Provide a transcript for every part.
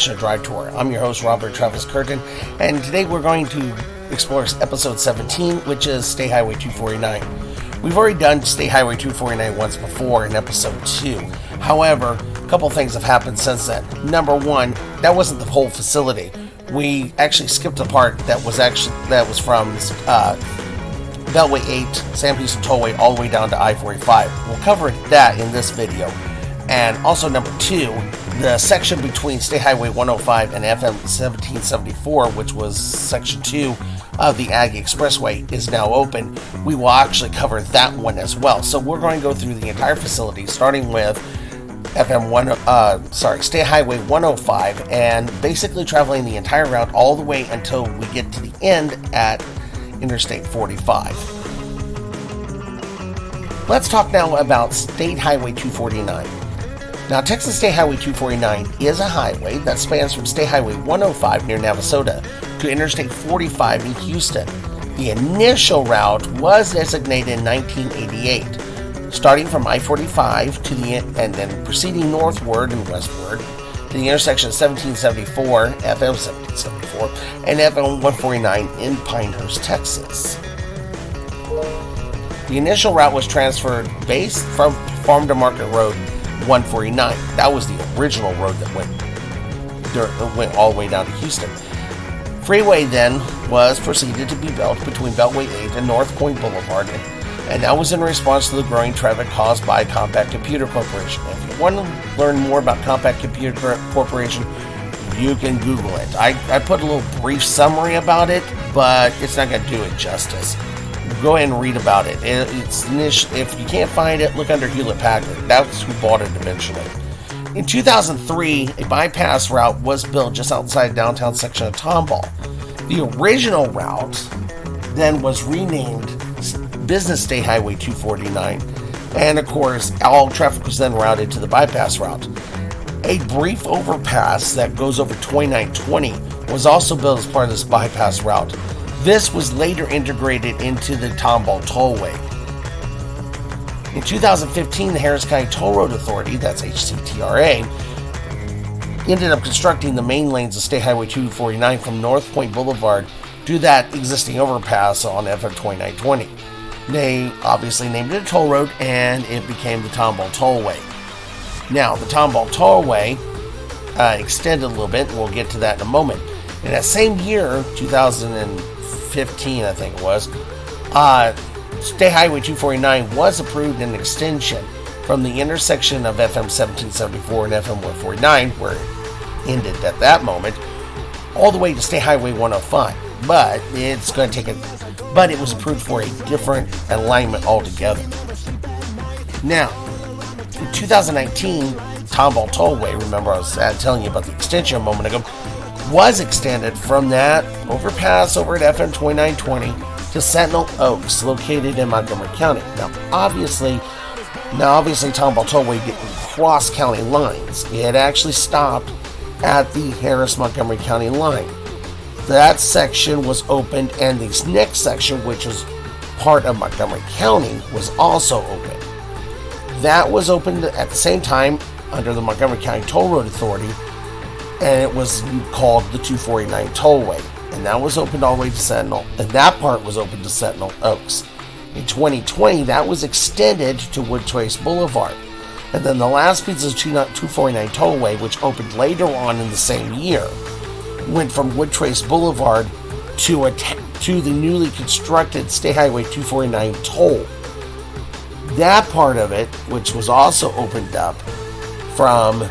Narration Drive Tour. I'm your host, Robert Travis Curtin, and today we're going to explore episode 17, which is State Highway 249. We've already done State Highway 249 once before in episode 2. However, a couple things have happened since then. Number one, that wasn't the whole facility. We actually skipped the part that was from Beltway 8, Sam Houston Tollway, all the way down to I-45. We'll cover that in this video. And also number two, the section between State Highway 105 and FM 1774, which was section 2 of the Aggie Expressway, is now open. We will actually cover that one as well. So we're going to go through the entire facility, starting with State Highway 105, and basically traveling the entire route all the way until we get to the end at Interstate 45. Let's talk now about State Highway 249. Now, Texas State Highway 249 is a highway that spans from State Highway 105 near Navasota to Interstate 45 in Houston. The initial route was designated in 1988, starting from I-45 to the end and then proceeding northward and westward to the intersection of 1774, FM 1774, and FM 149 in Pinehurst, Texas. The initial route was transferred based from Farm to Market Road 149. That was the original road that went all the way down to Houston. Freeway then was proceeded to be built between Beltway 8 and Northpointe Boulevard, and that was in response to the growing traffic caused by Compact Computer Corporation. If you want to learn more about Compact Computer Corporation, you can Google it. I put a little brief summary about it, but it's not going to do it justice. Go ahead and read about it. If you can't find it, look under Hewlett-Packard. That's who bought it eventually. In 2003, a bypass route was built just outside the downtown section of Tomball. The original route then was renamed Business State Highway 249, and of course, all traffic was then routed to the bypass route. A brief overpass that goes over 2920 was also built as part of this bypass route. This was later integrated into the Tomball Tollway. In 2015, the Harris County Toll Road Authority, that's HCTRA, ended up constructing the main lanes of State Highway 249 from Northpointe Boulevard to that existing overpass on FM 2920. They obviously named it a toll road, and it became the Tomball Tollway. Now, the Tomball Tollway extended a little bit, and we'll get to that in a moment. In that same year, 2015, I think it was, State Highway 249 was approved an extension from the intersection of FM 1774 and FM 149, where it ended at that moment, all the way to State Highway 105. But it was approved for a different alignment altogether. Now, in 2019, Tomball Tollway, remember I was telling you about the extension a moment ago, was extended from that overpass over at FM 2920 to Sentinel Oaks, located in Montgomery County. Now, obviously, Tomball Tollway didn't cross county lines. It actually stopped at the Harris-Montgomery County line. That section was opened, and this next section, which is part of Montgomery County, was also open. That was opened at the same time under the Montgomery County Toll Road Authority, and it was called the 249 Tollway. And that was opened all the way to Sentinel, and that part was open to Sentinel Oaks. In 2020, that was extended to Woodtrace Boulevard. And then the last piece of 249 Tollway, which opened later on in the same year, went from Woodtrace Boulevard to the newly constructed State Highway 249 toll. That part of it, which was also opened up from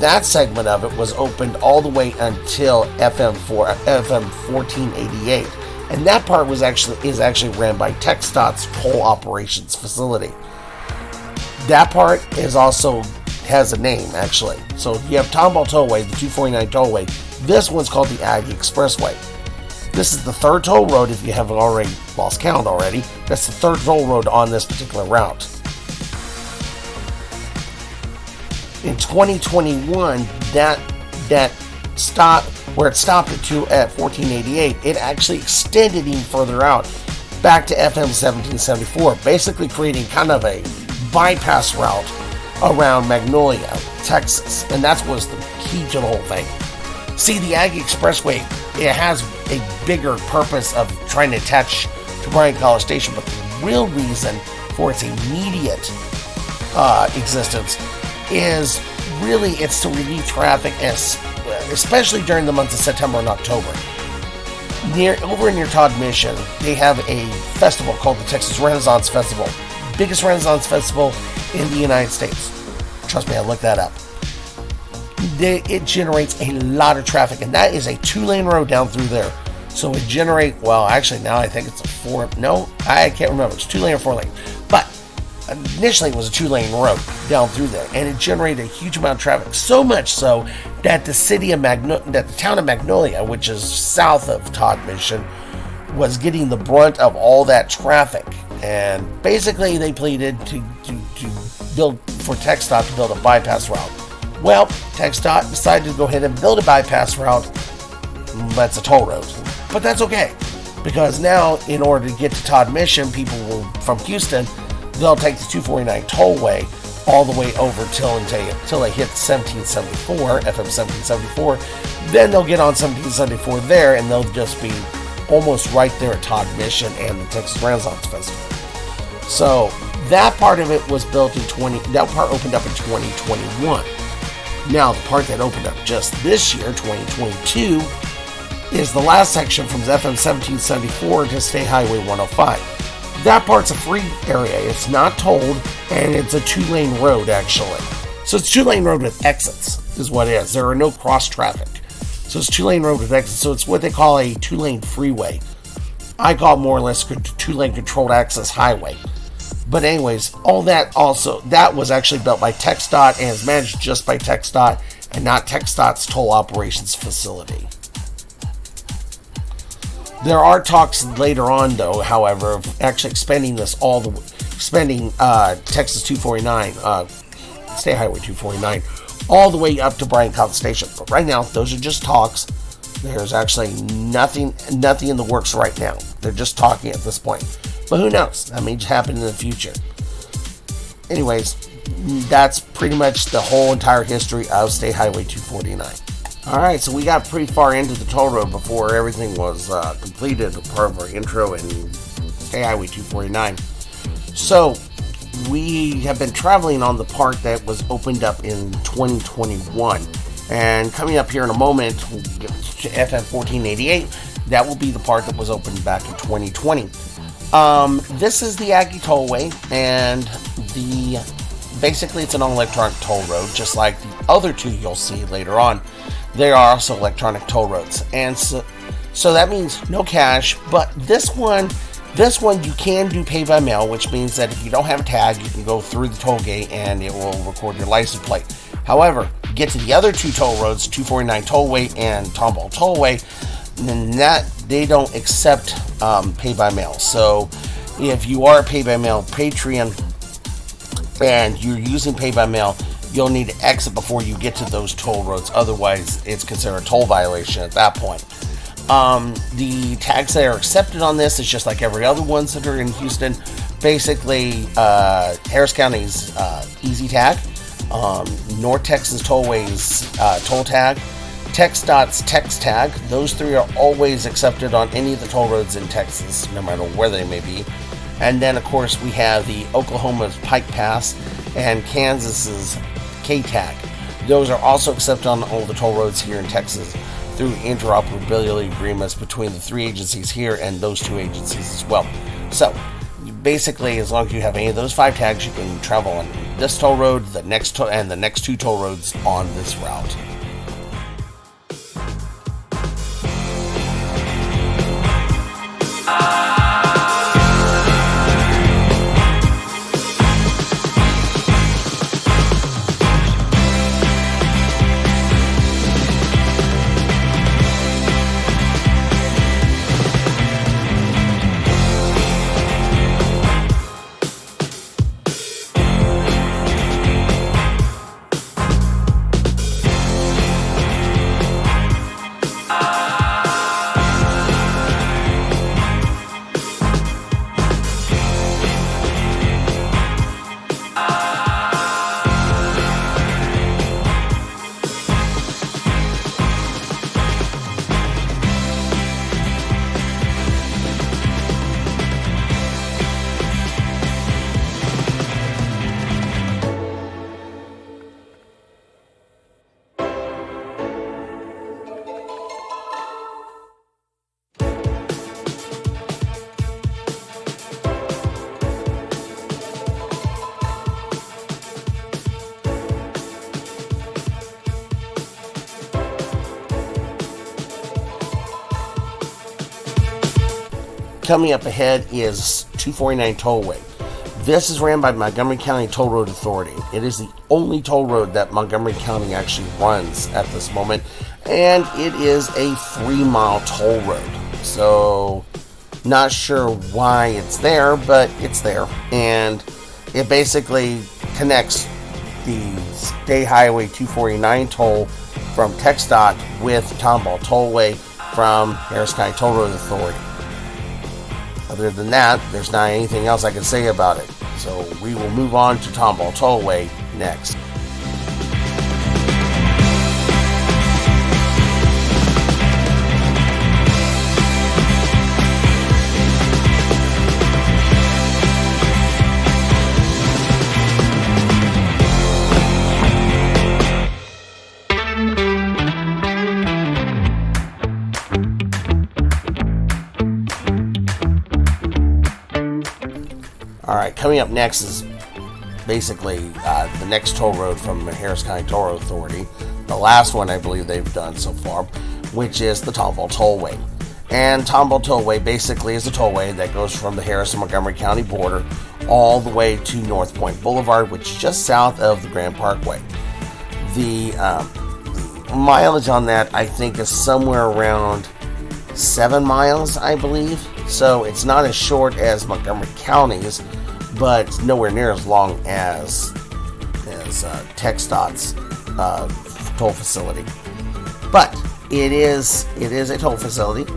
that segment of it, was opened all the way until FM 1488, and that part is actually ran by TxDOT's toll operations facility. That part has a name actually. So you have Tomball Tollway, the 249 Tollway. This one's called the Aggie Expressway. This is the third toll road, if you haven't already lost count already. That's the third toll road on this particular route. In 2021, that stop where it stopped at 1488, it actually extended even further out back to FM 1774, basically creating kind of a bypass route around Magnolia, Texas, and that was the key to the whole thing. See, the Aggie Expressway, it has a bigger purpose of trying to attach to Bryan College Station, but the real reason for its immediate existence is really it's to relieve traffic, especially during the months of September and October. Over near Todd Mission, they have a festival called the Texas Renaissance Festival. Biggest Renaissance Festival in the United States. Trust me, I looked that up. It generates a lot of traffic, and that is a 2-lane road down through there. So it generate, well, actually now I think it's a 4, no, I can't remember, it's 2-lane or 4-lane. But initially it was a 2-lane road down through there, and it generated a huge amount of traffic. So much so that the town of Magnolia, which is south of Todd Mission, was getting the brunt of all that traffic. And basically they pleaded to build for TxDOT to build a bypass route. Well, TxDOT decided to go ahead and build a bypass route. That's a toll road. But that's okay, because now in order to get to Todd Mission, people will, from Houston, they'll take the 249 tollway all the way over until they hit 1774, FM 1774. Then they'll get on 1774 there, and they'll just be almost right there at Todd Mission and the Texas Renaissance Festival. So that part of it was built that part opened up in 2021. Now the part that opened up just this year, 2022, is the last section from FM 1774 to State Highway 105. That part's a free area. It's not tolled, and it's a 2-lane road, actually. So it's a 2-lane road with exits, is what it is. There are no cross traffic. So it's a 2-lane road with exits. So it's what they call a 2-lane freeway. I call it more or less a 2-lane controlled access highway. But anyways, that was actually built by TxDOT and is managed just by TxDOT and not TxDOT's toll operations facility. There are talks later on, though, however, of actually expanding Texas 249, State Highway 249, all the way up to Bryan College Station. But right now, those are just talks. There's actually nothing in the works right now. They're just talking at this point. But who knows? That may happen in the future. Anyways, that's pretty much the whole entire history of State Highway 249. Alright, so we got pretty far into the toll road before everything was completed, part of our intro in State Highway 249. So, we have been traveling on the part that was opened up in 2021. And coming up here in a moment, we'll get to FM 1488. That will be the part that was opened back in 2020. This is the Aggie Tollway, and basically it's an all-electronic toll road, just like the other two you'll see later on. They are also electronic toll roads, and so that means no cash. But this one you can do pay by mail, which means that if you don't have a tag, you can go through the toll gate and it will record your license plate. However, get to the other two toll roads, 249 Tollway and Tomball Tollway, then that they don't accept pay by mail. So if you are a pay by mail Patreon and you're using pay by mail, you'll need to exit before you get to those toll roads. Otherwise, it's considered a toll violation at that point. The tags that are accepted on this is just like every other ones that are in Houston. Basically, Harris County's Easy Tag, North Texas Tollway's Toll Tag, TxDOT's Tex Tag. Those three are always accepted on any of the toll roads in Texas, no matter where they may be. And then, of course, we have the Oklahoma's Pike Pass and Kansas's K-Tag. Those are also accepted on all the toll roads here in Texas through interoperability agreements between the three agencies here and those two agencies as well. So, basically, as long as you have any of those 5 tags, you can travel on this toll road, the next two toll roads on this route. Coming up ahead is 249 Tollway. This is ran by Montgomery County Toll Road Authority. It is the only toll road that Montgomery County actually runs at this moment, and it is a 3-mile toll road. So, not sure why it's there, but it's there. And it basically connects the State Highway 249 toll from TxDOT with Tomball Tollway from Harris County Toll Road Authority. Other than that, there's not anything else I can say about it. So we will move on to Tomball Tollway next. Alright, coming up next is basically the next toll road from the Harris County Toll Road Authority. The last one I believe they've done so far, which is the Tomball Tollway. And Tomball Tollway basically is a tollway that goes from the Harris and Montgomery County border all the way to Northpointe Boulevard, which is just south of the Grand Parkway. The mileage on that, I think, is somewhere around 7 miles, I believe. So it's not as short as Montgomery County's, but it's nowhere near as long as TxDOT's toll facility. But it is a toll facility,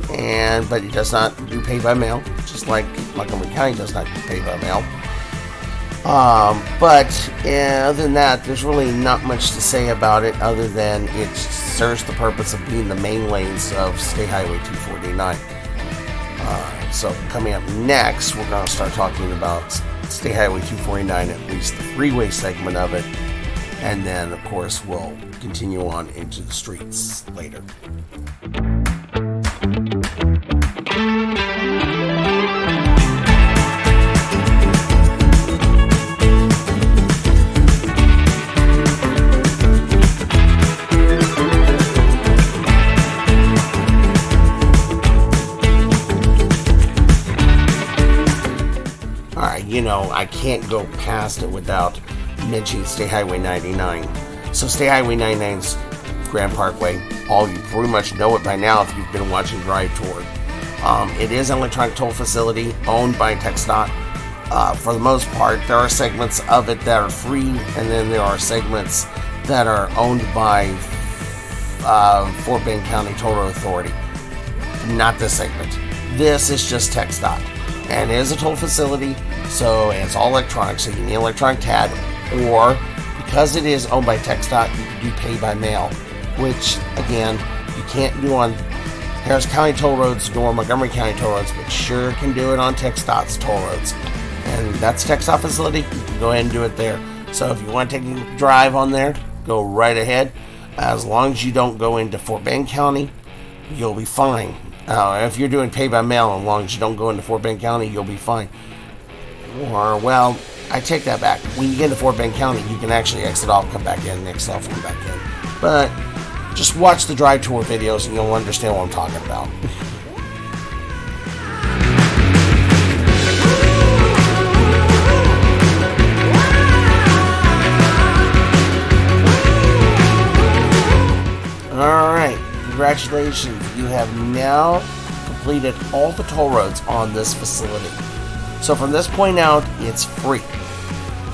but it does not do pay by mail, just like Montgomery County does not do pay by mail. But other than that, there's really not much to say about it, other than it serves the purpose of being the main lanes of State Highway 249. So coming up next, we're going to start talking about State Highway 249, at least the freeway segment of it, and then of course we'll continue on into the streets later. I can't go past it without mentioning State Highway 99. So State Highway 99's Grand Parkway, you pretty much know it by now if you've been watching Drive Tour. It is an electronic toll facility owned by TxDOT. For the most part, there are segments of it that are free, and then there are segments that are owned by Fort Bend County Toll Road Authority. Not this segment. This is just TxDOT. And it is a toll facility, so it's all electronic, so you need an electronic tag, or because it is owned by TxDOT, you can do pay by mail, which, again, you can't do on Harris County toll roads nor Montgomery County toll roads, but sure can do it on TxDOT's toll roads. And that's TxDOT facility, you can go ahead and do it there. So if you want to take a drive on there, go right ahead. As long as you don't go into Fort Bend County, you'll be fine. If you're doing pay by mail, as long as you don't go into Fort Bend County, you'll be fine. Or, well, I take that back. When you get into Fort Bend County, you can actually exit off, come back in, exit off, come back in. But just watch the Drive Tour videos and you'll understand what I'm talking about. Alright, congratulations. You have now completed all the toll roads on this facility. So from this point out, it's free.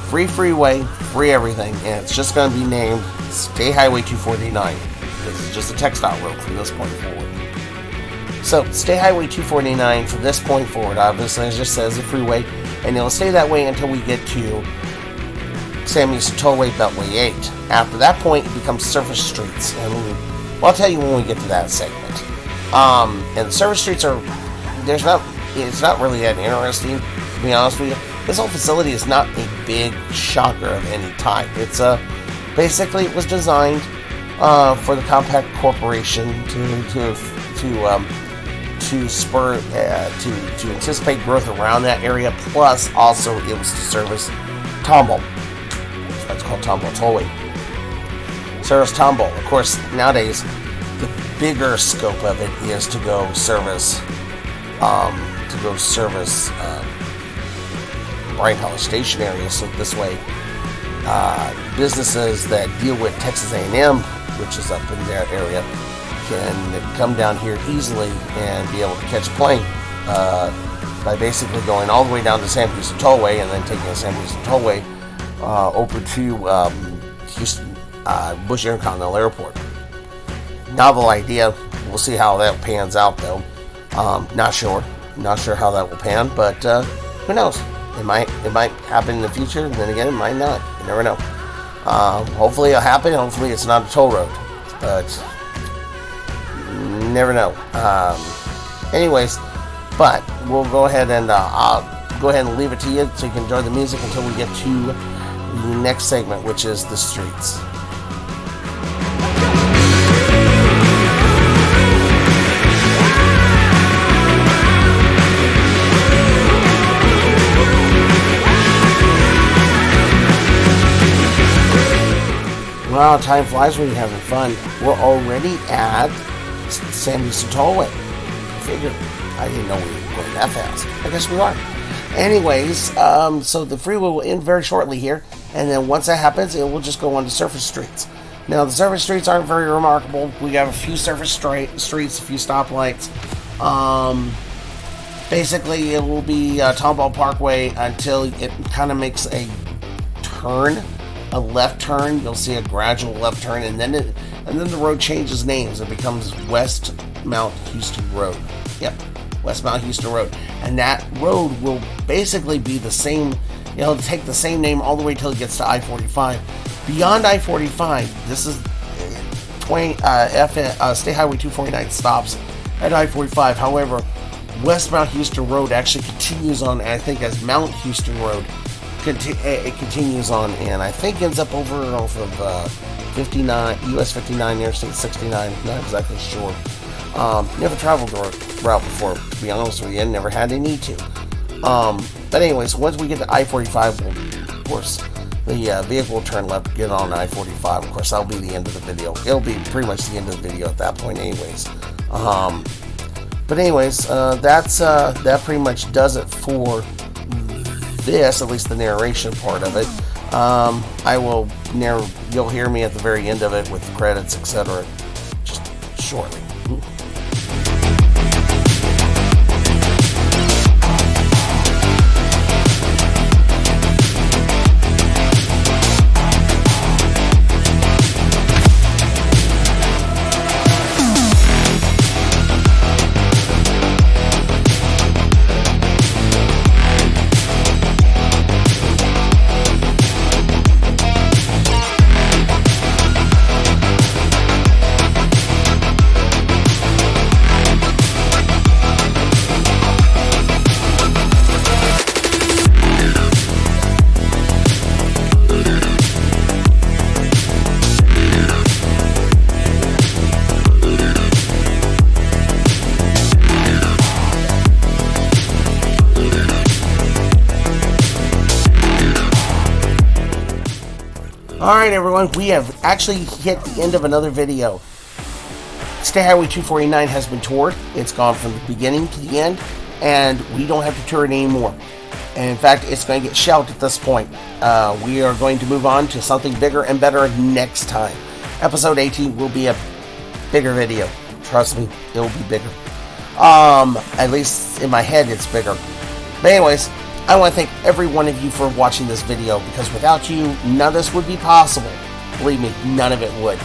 Free freeway, free everything, and it's just going to be named State Highway 249. This is just a TxDOT road from this point forward. So, State Highway 249 from this point forward, obviously, it just says a freeway, and it'll stay that way until we get to Sam Houston Tollway, Beltway 8. After that point, it becomes surface streets, and well, I'll tell you when we get to that segment. And the surface streets it's not really that interesting, to be honest with you. This whole facility is not a big shocker of any type. It's basically it was designed for the compact corporation to spur to anticipate growth around that area. Plus, also it was to service Tomball. That's called Tomball Tollway. Service Tomball. Of course, nowadays the bigger scope of it is to go service to go service Bryan College Station area. So this way, businesses that deal with Texas A&M, which is up in their area, can come down here easily and be able to catch a plane by basically going all the way down to Sam Houston Tollway and then taking the Sam Houston Tollway over to Houston Bush Intercontinental Airport. Novel idea. We'll see how that pans out, though. Not sure how that will pan, but who knows? It might happen in the future, and then again, it might not. You never know. Hopefully it'll happen. Hopefully it's not a toll road, but you never know. Anyways, but we'll go ahead and I'll go ahead and leave it to you so you can enjoy the music until we get to the next segment, which is the streets. Wow, time flies when you're having fun. We're already at Sam Houston Tollway. Figured. I didn't know we were going that fast. I guess we are. Anyways, so the freeway will end very shortly here, and then once that happens, it will just go on to surface streets. Now, the surface streets aren't very remarkable. We have a few surface streets, a few stoplights. Basically, it will be Tomball Parkway until it kind of makes a turn. A left turn, you'll see a gradual left turn, and then the road changes names. It becomes West Mount Houston Road. Yep, West Mount Houston Road, and that road will basically be the same. It'll take the same name all the way till it gets to I-45. Beyond I-45, this is State Highway 249 stops at I-45. However, West Mount Houston Road actually continues on, I think, as Mount Houston Road. It continues on, and I think ends up over off of 59, US 59, Interstate 69. Not exactly sure. Never traveled the route before, to be honest with you. Never had a need to. But anyways, once we get to I-45, of course, the vehicle will turn left, get on I-45. Of course, that'll be the end of the video. It'll be pretty much the end of the video at that point, anyways. But anyways, that pretty much does it for this, at least the narration part of it. You'll hear me at the very end of it with the credits, etc. just shortly. Alright everyone, we have actually hit the end of another video. State Highway 249 has been toured. It's gone from the beginning to the end, and we don't have to tour it anymore. And in fact, it's going to get shelved at this point. We are going to move on to something bigger and better next time. Episode 18 will be a bigger video. Trust me, it will be bigger. At least in my head, it's bigger. But anyways, I want to thank every one of you for watching this video, because without you, none of this would be possible. Believe me, none of it would.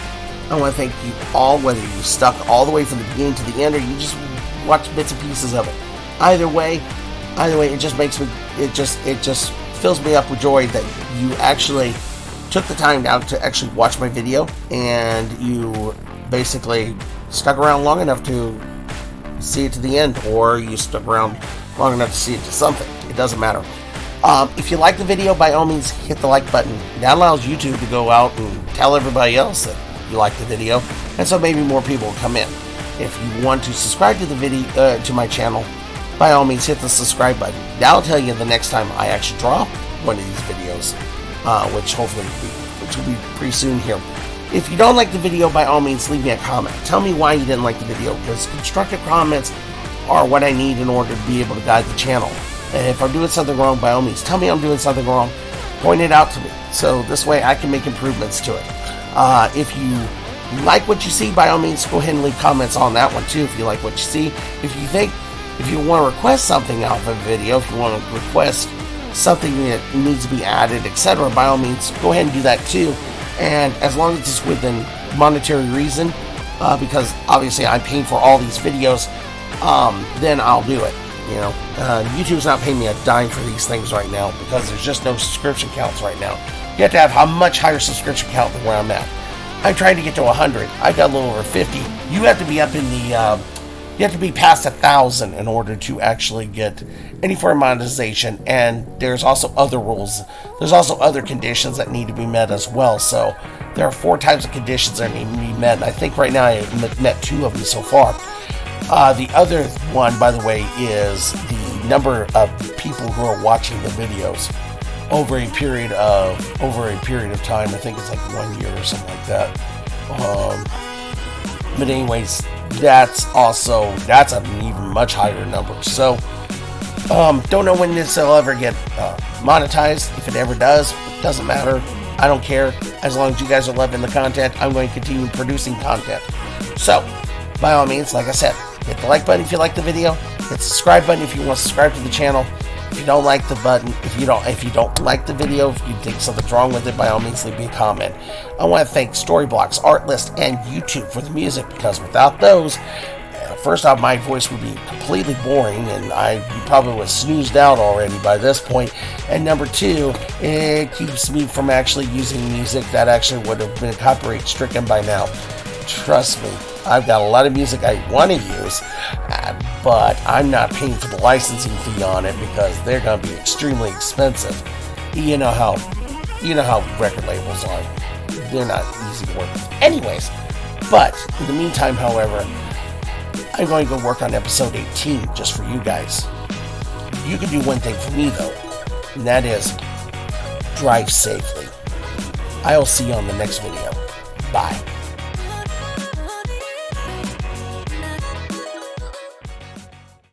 I want to thank you all, whether you stuck all the way from the beginning to the end, or you just watched bits and pieces of it. Either way, it just makes me, it just fills me up with joy that you actually took the time out to actually watch my video, and you basically stuck around long enough to see it to the end, or you stuck around long enough to see it to something. It doesn't matter. If you like the video, by all means, hit the like button. That allows YouTube to go out and tell everybody else that you like the video, and so maybe more people will come in. If you want to subscribe to the video, to my channel, by all means, hit the subscribe button. That'll tell you the next time I actually drop one of these videos, which will be pretty soon here. If you don't like the video, by all means, leave me a comment. Tell me why you didn't like the video, because constructive comments are what I need in order to be able to guide the channel. And if I'm doing something wrong, by all means, tell me I'm doing something wrong. Point it out to me. So this way I can make improvements to it. If you like what you see, by all means, go ahead and leave comments on that one too if you like what you see. If you want to request something out of a video, if you want to request something that needs to be added, etc., by all means, go ahead and do that too. And as long as it's within monetary reason, because obviously I'm paying for all these videos, then I'll do it. You know, YouTube's not paying me a dime for these things right now because there's just no subscription counts right now. You have to have a much higher subscription count than where I'm at. I'm trying to get to 100. I got a little over 50. You have to be up in the, you have to be past 1,000 in order to actually get any form of monetization. And there's also other rules. There's also other conditions that need to be met as well. So there are 4 types of conditions that need to be met. And I think right now I've met 2 of them so far. The other one, by the way, is the number of people who are watching the videos over a period of time. I think it's like 1 year or something like that. But anyways, that's an even much higher number. So don't know when this will ever get monetized. If it ever does, it doesn't matter. I don't care. As long as you guys are loving the content, I'm going to continue producing content. So by all means, like I said, hit the like button if you like the video. Hit the subscribe button if you want to subscribe to the channel. If you don't like the button, if you don't like the video, if you think something's wrong with it, by all means leave me a comment. I want to thank Storyblocks, Artlist, and YouTube for the music, because without those, first off, my voice would be completely boring, and you probably would have snoozed out already by this point. And number 2, it keeps me from actually using music that actually would have been copyright stricken by now. Trust me, I've got a lot of music I want to use, but I'm not paying for the licensing fee on it because they're going to be extremely expensive. You know how record labels are. They're not easy to work with. Anyways, but in the meantime, however, I'm going to go work on episode 18 just for you guys. You can do one thing for me though, and that is drive safely. I'll see you on the next video. Bye.